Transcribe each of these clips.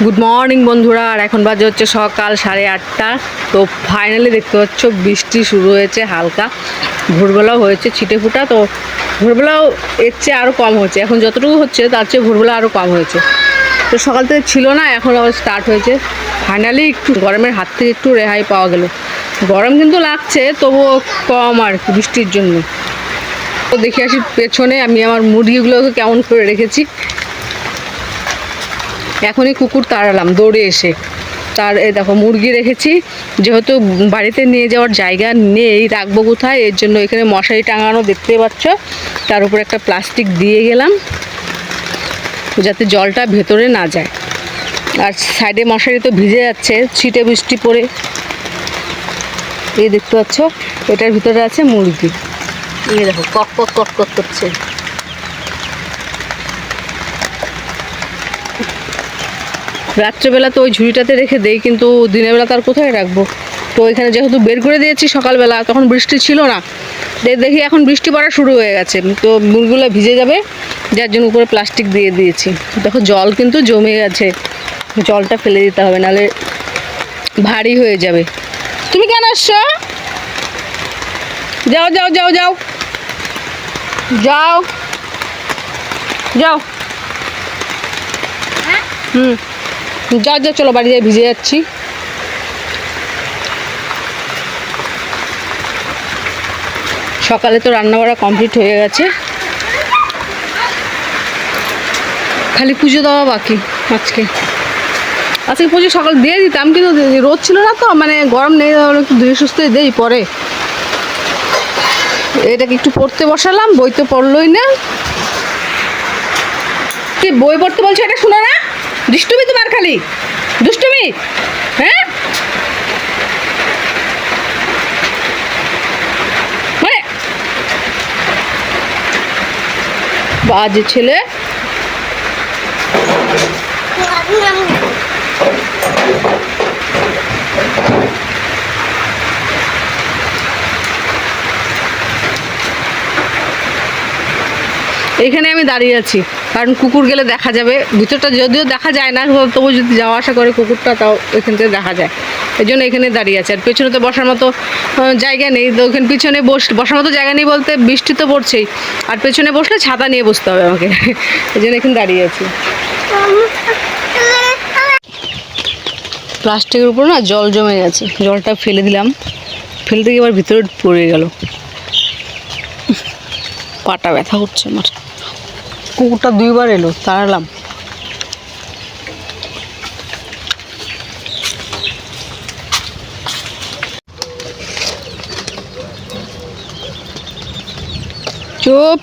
Good morning বন্ধুরা, আর এখন বাজে হচ্ছে সকাল 8:30। তো ফাইনালি দেখতে পাচ্ছ বৃষ্টি শুরু হয়েছে হালকা। ভোরবেলাও হয়েছে ছিটে ফুটা, তো ভোরবেলাও এর চেয়ে আরও কম হয়েছে। এখন যতটুকু হচ্ছে তার চেয়ে ভোরবেলা আরও কম হয়েছে। তো সকাল থেকে ছিল না, এখন আবার স্টার্ট হয়েছে। ফাইনালি একটু গরমের হাত থেকে একটু রেহাই পাওয়া গেল। গরম কিন্তু লাগছে, তবুও কম আর কি বৃষ্টির জন্য। তো দেখে আসি পেছনে আমি আমার মুরগিগুলোকে কেমন করে রেখেছি। এখনই কুকুর তাড়ালাম দৌড়ে এসে। তার এই দেখো মুরগি রেখেছি, যেহেতু বাড়িতে নিয়ে যাওয়ার জায়গা নেই, রাখবো কোথায়, এর জন্য এখানে মশারি টাঙানো দেখতে পাচ্ছ। তার উপরে একটা প্লাস্টিক দিয়ে গেলাম যাতে জলটা ভেতরে না যায়। আর সাইডে মশারি তো ভিজে যাচ্ছে ছিটে বৃষ্টি পড়ে। এই দেখতে পাচ্ছ, এটার ভিতরে আছে মুরগি। এই দেখো কক কক কক কক করছে। রাত্রেবেলা তো ওই ঝুড়িটাতে রেখে দেই, কিন্তু দিনের বেলা তার কোথায় রাখবো। তো এখানে যেহেতু বের করে দিয়েছি সকালবেলা, তখন বৃষ্টি ছিল না, দেখি এখন বৃষ্টি পড়া শুরু হয়ে গেছে, তো মুরগিগুলো ভিজে যাবে, যার জন্য উপরে প্লাস্টিক দিয়ে দিয়েছি। দেখো জল কিন্তু জমে গেছে, জলটা ফেলে দিতে হবে, নাহলে ভারী হয়ে যাবে। তুমি কেন আসছো? যাও যাও যাও যাও যাও যাও। যাও যাও, চলো বাড়ি যাই, ভিজে যাচ্ছি। সকালে তো রান্না বাড়া কমপ্লিট হয়ে গেছে, খালি পুজো দেওয়া বাকি। আজকে পুজো সকাল দিয়ে দিতাম, কিন্তু রোদ ছিল না, তো মানে গরম নেই, একটু ধীরে সুস্থ দেই পরে। এটাকে একটু পড়তে বসালাম, বই তো পড়লই না। কি বই পড়তে বলছো, এটা শোনো না? দুষ্টুমি তোমার, খালি দুষ্টুমি। হ্যাঁ, মানে বাজে ছেলে। এখানে আমি দাঁড়িয়ে আছি, কারণ কুকুর গেলে দেখা যাবে। ভিতরটা যদিও দেখা যায় না, তবু যদি যাওয়া আসা করে কুকুরটা, তাও এখান থেকে দেখা যায়। এই জন্য এখানে দাঁড়িয়ে আছে। আর পেছনে তো বসার মতো জায়গা নেই, তো ওখানে পিছনে বসার মতো জায়গা নেই বলতে, বৃষ্টি তো পড়ছেই, আর পেছনে বসলে ছাতা নিয়ে বসতে হবে আমাকে, এই জন্য এখানে দাঁড়িয়ে আছি। প্লাস্টিকের উপর না জল জমে গেছে, জলটা ফেলে দিলাম, ফেলতে গিয়ে এবার ভিতরে পড়ে গেল। পাটা ব্যথা করছে আমার। কুকুরটা 2বার এলো, তাড়ালাম। চুপ।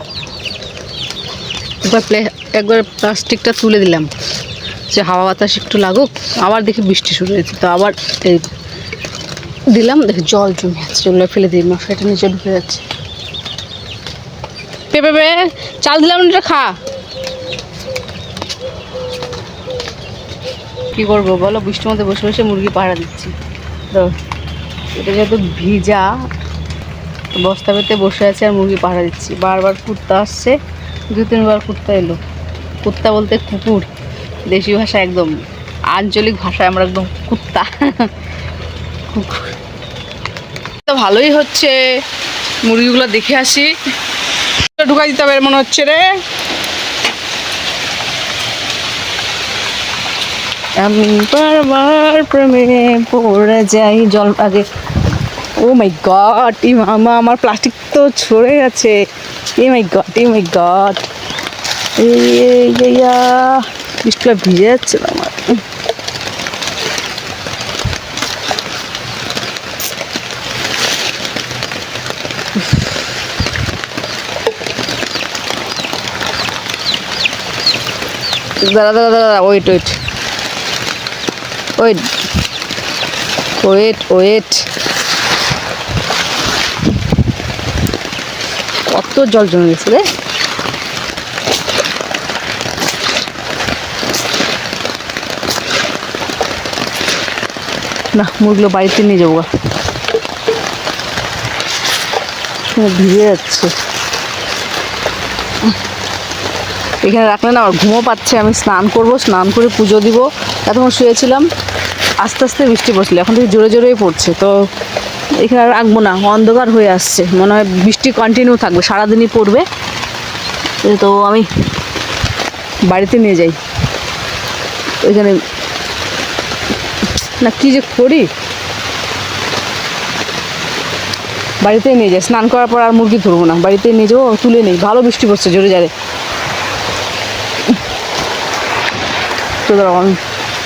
একবার প্লাস্টিকটা তুলে দিলাম যে হাওয়া বাতাস একটু লাগুক। আবার দেখি বৃষ্টি শুরু হয়েছে, তো আবার এই দিলাম, দেখি জল জমে আছে, জলটা ফেলে দিই, মশাইটা নিচে ঢুকে যাচ্ছে। পেঁপে চাল দিলাম, এটা খা। কী করবো বলো, বৃষ্টির মধ্যে বসে বসে মুরগি পাহারা দিচ্ছি। তো এটা যেহেতু ভিজা, বস্তা পেতে বসে আছে আর মুরগি পাহারা দিচ্ছি। বারবার কুত্তা আসছে, 2-3বার কুত্তা এলো। কুত্তা বলতে কুকুর, দেশি ভাষা, একদম আঞ্চলিক ভাষায় আমরা একদম কুত্তা। কুকুর তো ভালোই হচ্ছে। মুরগিগুলো দেখে আসি, ঢুকাই দিতে হবে মনে হচ্ছে রে। আমি বারবার প্রেমে পড়ে যাই। জল আগে। ও মাই গড, ই মামা, আমার প্লাস্টিক তো ছড়ে গেছে। ই মাই গড, বৃষ্টিটা ভিজে যাচ্ছে আমার। দাঁড়া, ওয়েট। কত জল জমে গেছে রে। না, মুরগুলো বাড়িতে নিয়ে যাবো, ভিজে যাচ্ছে। এখানে রাখলে না আমার ঘুমও পাচ্ছে, আমি স্নান করব, স্নান করে পুজো দিব। এতক্ষণ শুয়েছিলাম, আস্তে আস্তে বৃষ্টি পড়ছিল, এখন থেকে জোরে জোরেই পড়ছে। তো এখানে আর রাখবো না, অন্ধকার হয়ে আসছে, মনে হয় বৃষ্টি কন্টিনিউ থাকবে, সারাদিনই পড়বে। তো আমি বাড়িতে নিয়ে যাই। এখানে না কি যে করি, বাড়িতেই নিয়ে যাই। স্নান করার পর আর মুরগি ধরবো না, বাড়িতেই নিয়ে যাবো, তুলে নেই। ভালো বৃষ্টি পড়ছে জোরে জোরে। তো ধরো আমি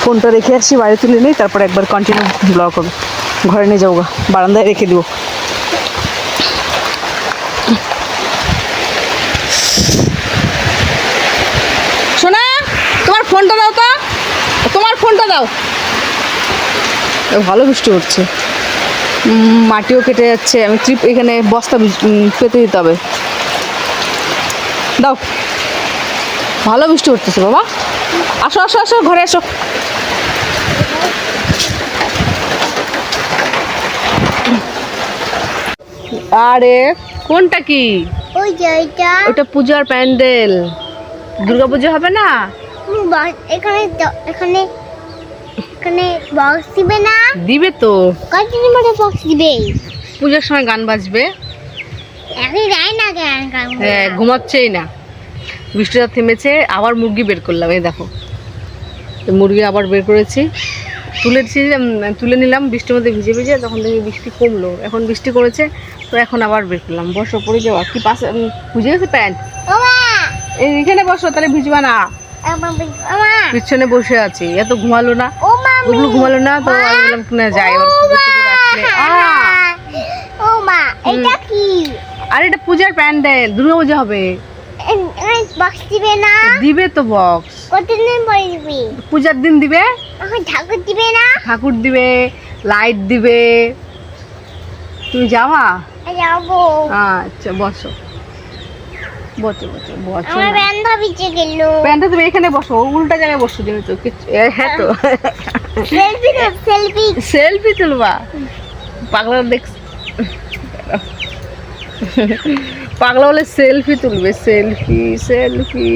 ফোনটা রেখে আসছি, বাড়ি তুলে নেই, তারপর একবার কন্টিনিউ ব্লগ করবো। ঘরে নিয়ে যাবো, বারান্দায় রেখে দেবো। শোনা, তোমার ফোনটা দাও তো, তোমার ফোনটা দাও। ভালো বৃষ্টি হচ্ছে, মাটিও কেটে যাচ্ছে। আমি ট্রিপ এখানে বস্তা পেতে দিতে হবে। দাও, ভালো বৃষ্টি হচ্ছে বাবা। আসো আসো আসো, ঘরে আসো। আরে কোনটা কি? ওই যে ওটা পূজার প্যান্ডেল, দুর্গা পুজো হবে না? এখানে এখানে এখানে বক্স দিবে না? দিবে তো, কতদিন পরে বক্স দিবে? পূজার সময় গান বাজবে। এখন দেয় না গান? হ্যাঁ, ঘুমাচ্ছেই না। বৃষ্টিটা থেমেছে, আবার মুরগি বের করলাম। এই দেখো, মুরগি আবার বের করেছি, তুলে নিলাম বৃষ্টির মধ্যে ভিজে ভিজে। তখন দেখি বৃষ্টি কমলো, এখন বৃষ্টি করেছে, তো এখন আবার বের করলাম। বসো, পড়ে যাওয়া কি পাশে ভিজে গেছে প্যান্ট। এইখানে বসো, তাহলে ভিজবা না। পিছনে বসে আছি, এত ঘুমালো না, ওগুলো ঘুমালো না, তো আমি বললাম কিনা যাই। এটা কি? আর এটা পূজার প্যান্ডেল, দুর্গা পূজা হবে। বক্স দিবে না? দিবে তো বক্স। কতদিন পরে দিবে? পূজার দিন দিবে। এখন ঠাকুর দিবে না? ঠাকুর দিবে, লাইট দিবে। তুমি যাবা? যাবো। আচ্ছা, বসো বসো বসো বসো। আমার প্যান্টটা ভিজে গেল। প্যান্টটা তুমি এখানে বসো, উল্টা জায়গায় বসো যেহেতু। হ্যাঁ তো, সেলফি সেলফি তুলবা? পাগলা দেখ, পাগলা বলে সেলফি তুলবে। Selfie selfie.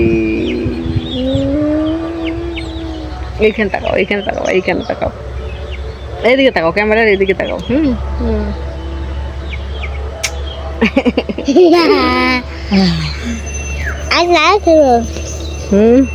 এইখানে তাকাও, এইখানে তাকাও, এইখানে তাকাও, এইদিকে তাকাও, ক্যামেরার এইদিকে তাকাও। I like it.